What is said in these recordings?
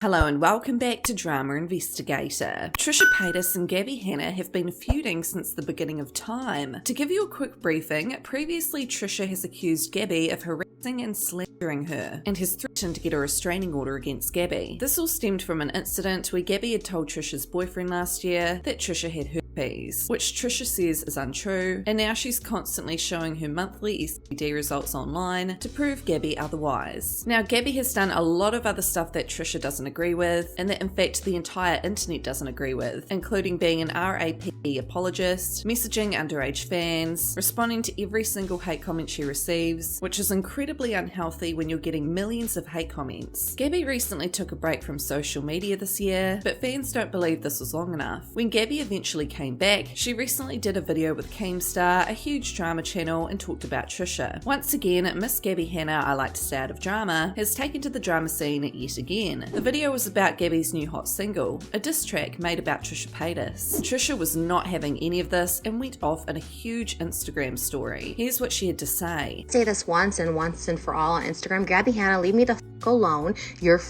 Hello and welcome back to Drama Investigator. Trisha Paytas and Gabi Hanna have been feuding since the beginning of time. To give you a quick briefing, previously Trisha has accused Gabi of harassing and slandering her, and has threatened to get a restraining order against Gabi. This all stemmed from an incident where Gabi had told Trisha's boyfriend last year that Trisha had herpes, which Trisha says is untrue, and now she's constantly showing her monthly STD results online to prove Gabi otherwise. Now Gabi has done a lot of other stuff that Trisha doesn't agree with, and that in fact the entire internet doesn't agree with, including being an RAPE apologist, messaging underage fans, responding to every single hate comment she receives, which is incredibly unhealthy when you're getting millions of hate comments. Gabi recently took a break from social media this year, but fans don't believe this was long enough. When Gabi eventually came back, she recently did a video with Keemstar, a huge drama channel, and talked about Trisha. Once again, Miss Gabi Hanna, I like to stay out of drama, has taken to the drama scene yet again. The video was about Gabi's new hot single, a diss track made about Trisha Paytas. Trisha was not having any of this and went off in a huge Instagram story. Here's what she had to say. Say this once and for all on Instagram. Gabi Hanna, leave me the f*** alone. You're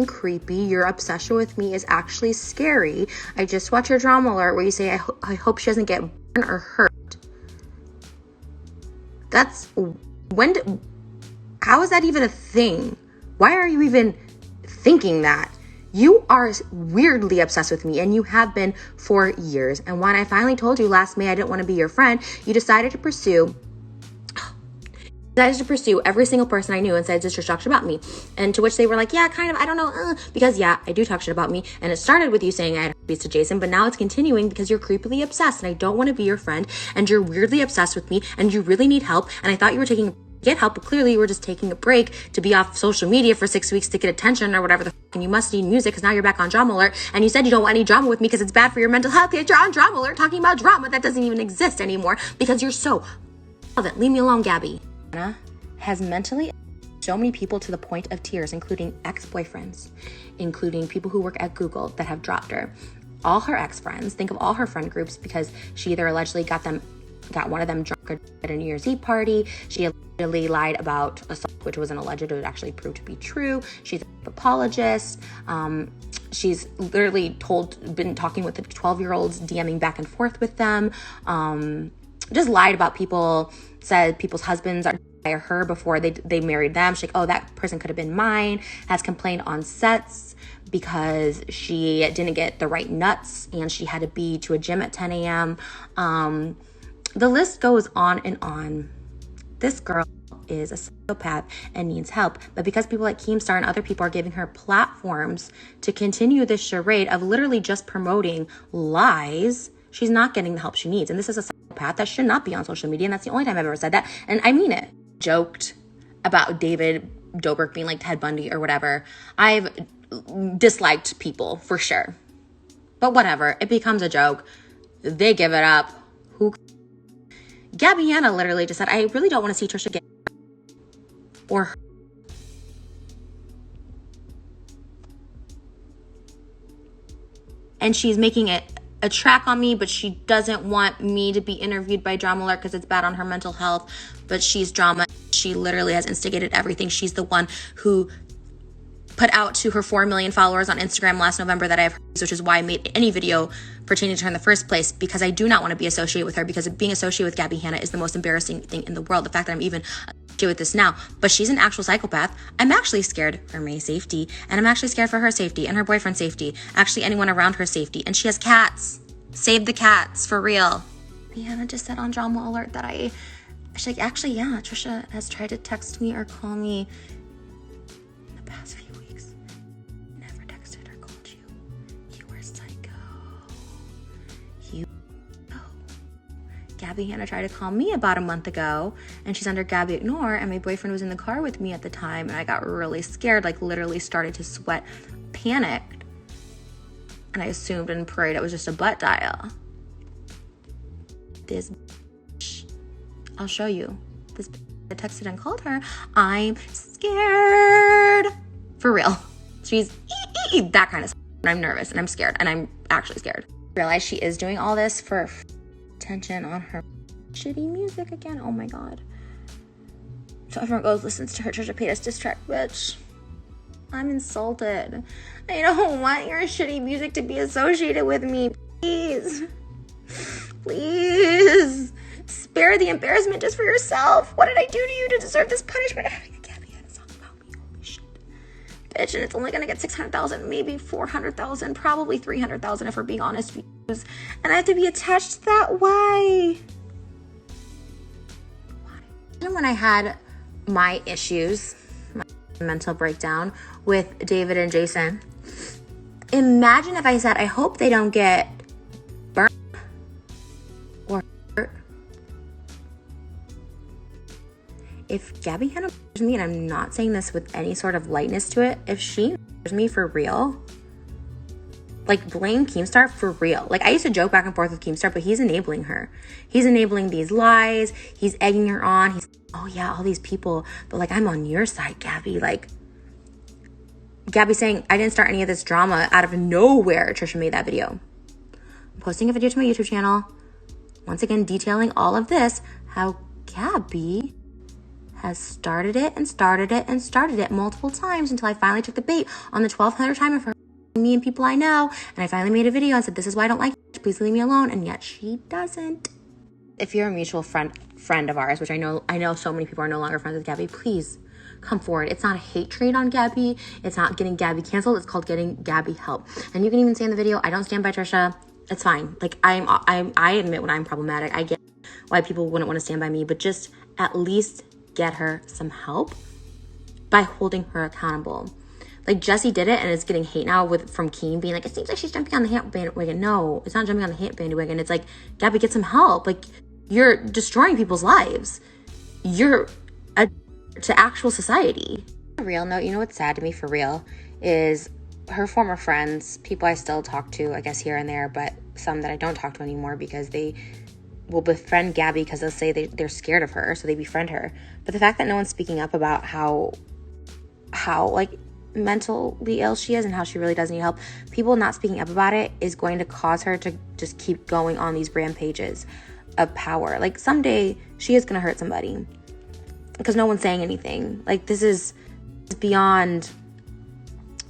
creepy. Your obsession with me is actually scary. I just watched your drama alert where you say, I hope she doesn't get burned or hurt. That's, how is that even a thing? Why are you even thinking that? You are weirdly obsessed with me, and you have been for years. And when I finally told you last May I didn't want to be your friend, you decided to pursue every single person I knew and said just talk shit about me. And to which they were like, yeah, kind of, I don't know, because yeah, I do talk shit about me. And it started with you saying I had herpes to Jason, but now it's continuing because you're creepily obsessed, and I don't want to be your friend, and you're weirdly obsessed with me, and you really need help. And I thought you were get help, but clearly you were just taking a break to be off social media for 6 weeks to get attention or whatever the fuck, and you must need music because now you're back on Drama Alert, and you said you don't want any drama with me because it's bad for your mental health, yet you're on Drama Alert talking about drama that doesn't even exist anymore because you're so relevant. Leave me alone, Gabi. Anna has mentally so many people to the point of tears, including ex-boyfriends, including people who work at Google that have dropped her, all her ex-friends. Think of all her friend groups, because she either allegedly got one of them drunk at a New Year's Eve party. She allegedly lied about assault, which was an alleged, it actually proved to be true. She's an apologist. She's literally been talking with the 12-year-olds, DMing back and forth with them. Just lied about people, said people's husbands are by her before they married them. She's like, oh, that person could have been mine. Has complained on sets because she didn't get the right nuts and she had to be to a gym at 10 a.m. The list goes on and on. This girl is a psychopath and needs help. But because people like Keemstar and other people are giving her platforms to continue this charade of literally just promoting lies, she's not getting the help she needs. And this is a psychopath that should not be on social media. And that's the only time I've ever said that. And I mean it. Joked about David Dobrik being like Ted Bundy or whatever. I've disliked people for sure. But whatever. It becomes a joke. They give it up. Gabi Hanna literally just said, I really don't want to see Trisha get or her. And she's making it a track on me, but she doesn't want me to be interviewed by Drama Alert because it's bad on her mental health. But she's drama. She literally has instigated everything. She's the one who put out to her 4 million followers on Instagram last November that I have herpes, which is why I made any video pertaining to her in the first place, because I do not want to be associated with her, because being associated with Gabi Hanna is the most embarrassing thing in the world. The fact that I'm even associated with this now, but she's an actual psychopath. I'm actually scared for my safety, and I'm actually scared for her safety and her boyfriend's safety, actually anyone around her safety. And she has cats. Save the cats, for real. Hanna just said on Drama Alert that she's like, actually, yeah, Trisha has tried to text me or call me in the past few weeks. Never texted or called you. You were psycho. Gabi Hanna tried to call me about a month ago, and she's under Gabi Ignore, and my boyfriend was in the car with me at the time, and I got really scared, like literally started to sweat, panicked, and I assumed and prayed it was just a butt dial. This I'll show you. This I texted and called her. I'm scared. For real. She's that kind of stuff. I'm nervous and I'm scared, and I'm actually scared. I realize she is doing all this for attention on her shitty music again. Oh my God. So everyone goes listens to her Trisha Paytas diss track, bitch. I'm insulted. I don't want your shitty music to be associated with me. Please. Please. Spare the embarrassment just for yourself. What did I do to you to deserve this punishment of having a Gabi Hanna song about me? Holy shit. Bitch, and it's only gonna get 600,000, maybe 400,000, probably 300,000 if we're being honest views. And I have to be attached to that? Why? And when I had my issues, my mental breakdown with David and Jason, imagine if I said, I hope they don't get burned or hurt. If Gabi Hanna murders me, and I'm not saying this with any sort of lightness to it, if she murders me for real, like, blame Keemstar for real. Like, I used to joke back and forth with Keemstar, but he's enabling her. He's enabling these lies. He's egging her on. He's, oh yeah, all these people, but like, I'm on your side, Gabi. Like, Gabi saying, I didn't start any of this drama out of nowhere. Trisha made that video. I'm posting a video to my YouTube channel, once again detailing all of this, how Gabi has started it and started it and started it multiple times until I finally took the bait on the 1200th time of her me and people I know, and I finally made a video and said, this is why I don't like you, please leave me alone, and yet she doesn't. If you're a mutual friend of ours, which I know so many people are no longer friends with Gabi, please come forward. It's not a hate trade on Gabi. It's not getting Gabi canceled. It's called getting Gabi help. And you can even say in the video, I don't stand by Trisha. It's fine. Like, I admit when I'm problematic. I get why people wouldn't want to stand by me, but just at least get her some help by holding her accountable. Like, Jessie did it, and it's getting hate now from Keem being like, it seems like she's jumping on the hate bandwagon. No, it's not jumping on the hate bandwagon. It's like, Gabi, get some help. Like, you're destroying people's lives. You're to actual society. On a real note, you know what's sad to me for real is her former friends, people I still talk to, I guess here and there, but some that I don't talk to anymore because they will befriend Gabi because they'll say they're scared of her, so they befriend her. But the fact that no one's speaking up about how like mentally ill she is and how she really does need help, people not speaking up about it is going to cause her to just keep going on these rampages of power. Like, someday she is going to hurt somebody because no one's saying anything. Like, this is beyond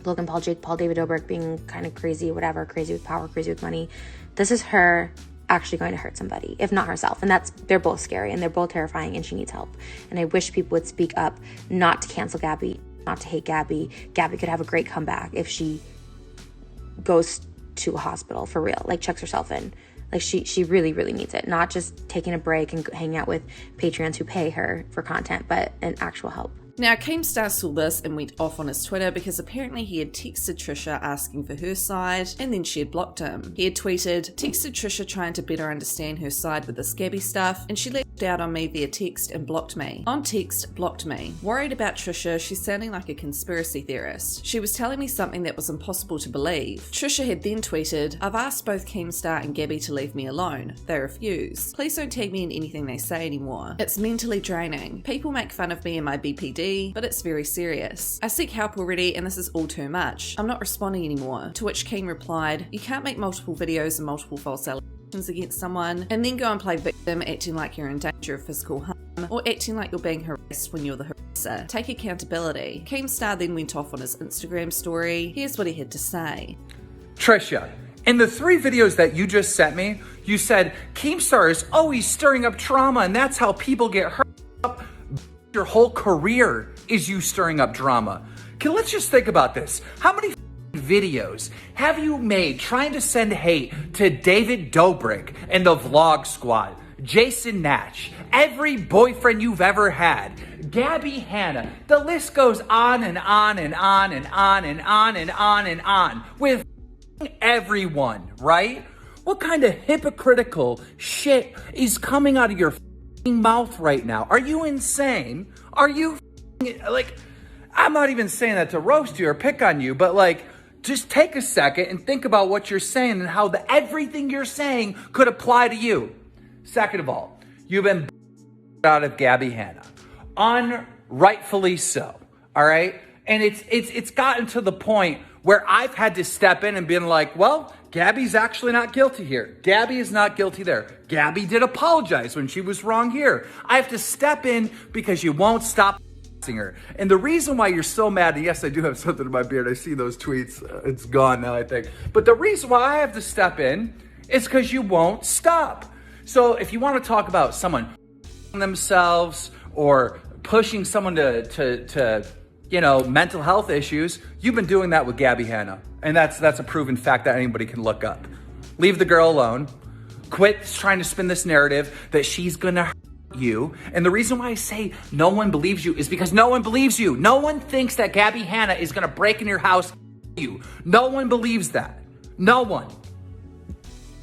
Logan Paul, Jake Paul, David Dobrik being kind of crazy, whatever, crazy with power, crazy with money. This is her actually going to hurt somebody, if not herself. And they're both scary and they're both terrifying, and she needs help. And I wish people would speak up, not to cancel Gabi, not to hate Gabi. Gabi could have a great comeback if she goes to a hospital for real, like checks herself in. Like, she really, really needs it. Not just taking a break and hanging out with Patreons who pay her for content, but an actual help. Now, Keemstar saw this and went off on his Twitter because apparently he had texted Trisha asking for her side, and then she had blocked him. He had tweeted, texted Trisha trying to better understand her side with this Gabi stuff, and she lashed out on me via text and blocked me. On text, blocked me. Worried about Trisha, she's sounding like a conspiracy theorist. She was telling me something that was impossible to believe. Trisha had then tweeted, I've asked both Keemstar and Gabi to leave me alone. They refuse. Please don't tag me in anything they say anymore. It's mentally draining. People make fun of me and my BPD, but it's very serious. I seek help already and this is all too much. I'm not responding anymore. To which Keem replied, you can't make multiple videos and multiple false allegations against someone and then go and play victim acting like you're in danger of physical harm or acting like you're being harassed when you're the harasser. Take accountability. Keemstar then went off on his Instagram story. Here's what he had to say. Trisha, in the 3 videos that you just sent me, you said Keemstar is always stirring up trauma and that's how people get hurt. Your whole career is you stirring up drama. Okay, let's just think about this. How many videos have you made trying to send hate to David Dobrik and the Vlog Squad, Jason Natch, every boyfriend you've ever had, Gabi Hanna? The list goes on and on and on and on and on and on and on with everyone, right? What kind of hypocritical shit is coming out of your mouth right now? Are you insane? Are you like, I'm not even saying that to roast you or pick on you, but like, just take a second and think about what you're saying and how everything you're saying could apply to you. Second of all, you've been out of Gabi Hanna, unrightfully so. All right, and it's gotten to the point where I've had to step in and been like, well, Gabi's actually not guilty here. Gabi is not guilty there. Gabi did apologize when she was wrong here. I have to step in because you won't stop her. And the reason why you're so mad, and yes, I do have something in my beard. I see those tweets. It's gone now, I think. But the reason why I have to step in is because you won't stop. So if you want to talk about someone themselves or pushing someone to mental health issues, you've been doing that with Gabi Hanna. And that's a proven fact that anybody can look up. Leave the girl alone. Quit trying to spin this narrative that she's gonna hurt you. And the reason why I say no one believes you is because no one believes you. No one thinks that Gabi Hanna is gonna break in your house and you. No one believes that. No one.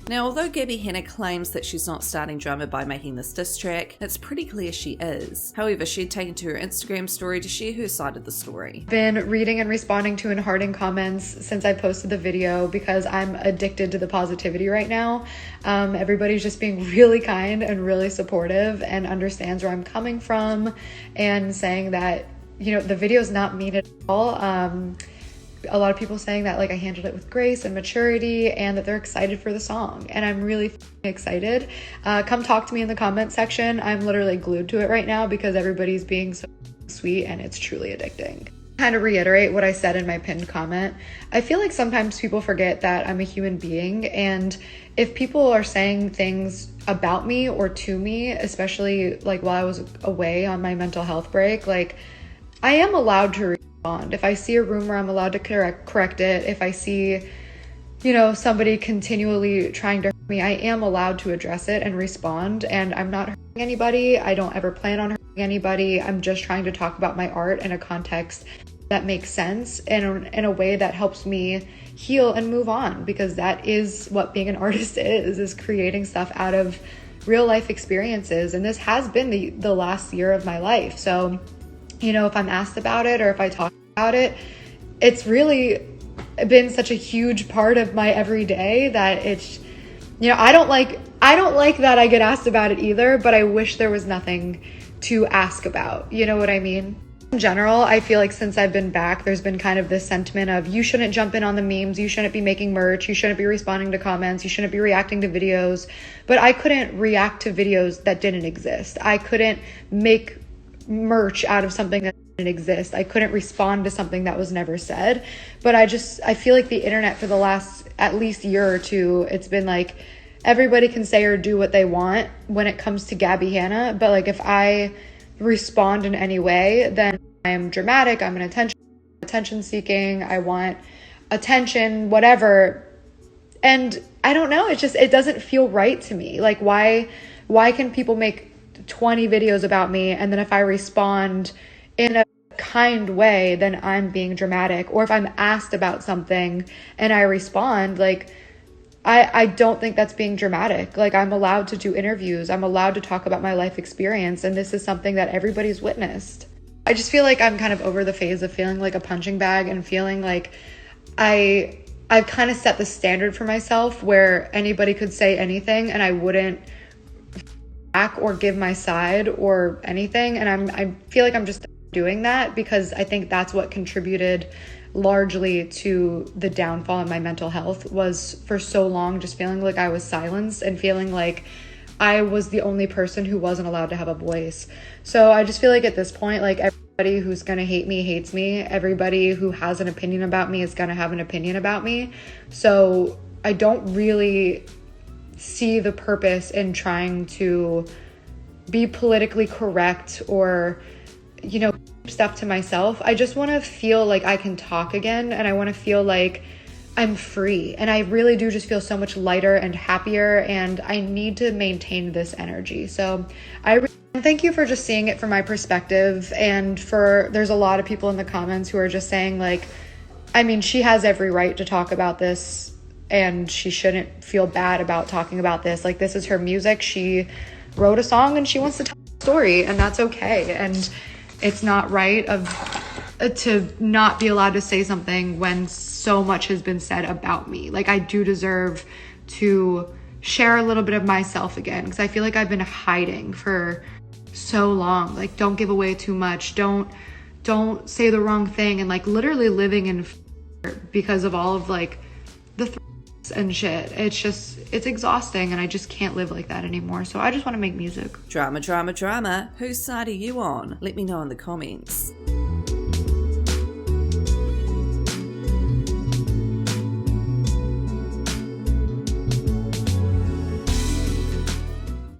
Now, although Gabi Hanna claims that she's not starting drama by making this diss track, it's pretty clear she is. However, she had taken to her Instagram story to share her side of the story. Been reading and responding to and hearting comments since I posted the video because I'm addicted to the positivity right now. Everybody's just being really kind and really supportive and understands where I'm coming from and saying that, the video's not mean at all. A lot of people saying that I handled it with grace and maturity and that they're excited for the song, and I'm really excited. Come talk to me in the comment section. I'm literally glued to it right now because everybody's being so sweet and it's truly addicting. Kind of reiterate what I said in my pinned comment. I feel like sometimes people forget that I'm a human being, and if people are saying things about me or to me, especially while I was away on my mental health break, I am allowed to respond. If I see a rumor, I'm allowed to correct it. If I see, somebody continually trying to hurt me, I am allowed to address it and respond. And I'm not hurting anybody. I don't ever plan on hurting anybody. I'm just trying to talk about my art in a context that makes sense and in a way that helps me heal and move on, because that is what being an artist is creating stuff out of real life experiences. And this has been the last year of my life. So if I'm asked about it or if I talk about it, it's really been such a huge part of my everyday that it's, I don't like that I get asked about it either, but I wish there was nothing to ask about. You know what I mean? In general, I feel like since I've been back, there's been kind of this sentiment of you shouldn't jump in on the memes, you shouldn't be making merch, you shouldn't be responding to comments, you shouldn't be reacting to videos. But I couldn't react to videos that didn't exist. I couldn't make merch out of something that didn't exist. I couldn't respond to something that was never said. But I feel like the internet for the last at least year or two, it's been everybody can say or do what they want when it comes to Gabi Hanna. But if I respond in any way, then I am dramatic, I'm an attention seeking, I want attention, whatever. And I don't know, it doesn't feel right to me. Why can people make 20 videos about me, and then if I respond in a kind way, then I'm being dramatic? Or if I'm asked about something and I respond, I don't think that's being dramatic. I'm allowed to do interviews, I'm allowed to talk about my life experience, and this is something that everybody's witnessed. I just feel like I'm kind of over the phase of feeling like a punching bag and feeling like I've kind of set the standard for myself where anybody could say anything and I wouldn't or give my side or anything. And I feel like I'm just doing that because I think that's what contributed largely to the downfall in my mental health, was for so long just feeling like I was silenced and feeling like I was the only person who wasn't allowed to have a voice. So I just feel like at this point, everybody who's gonna hate me hates me. Everybody who has an opinion about me is gonna have an opinion about me. So I don't really see the purpose in trying to be politically correct or, keep stuff to myself. I just want to feel like I can talk again, and I want to feel like I'm free. And I really do just feel so much lighter and happier, and I need to maintain this energy. So thank you for just seeing it from my perspective. And there's a lot of people in the comments who are just saying she has every right to talk about this, and she shouldn't feel bad about talking about this. This is her music. She wrote a song and she wants to tell a story, and that's okay. And it's not right to not be allowed to say something when so much has been said about me. I do deserve to share a little bit of myself again, because I feel like I've been hiding for so long. Don't give away too much. Don't say the wrong thing. And literally living in fear because of all of the and shit. It's exhausting, and I just can't live like that anymore. So I just want to make music. Drama, drama, drama. Whose side are you on? Let me know in the comments.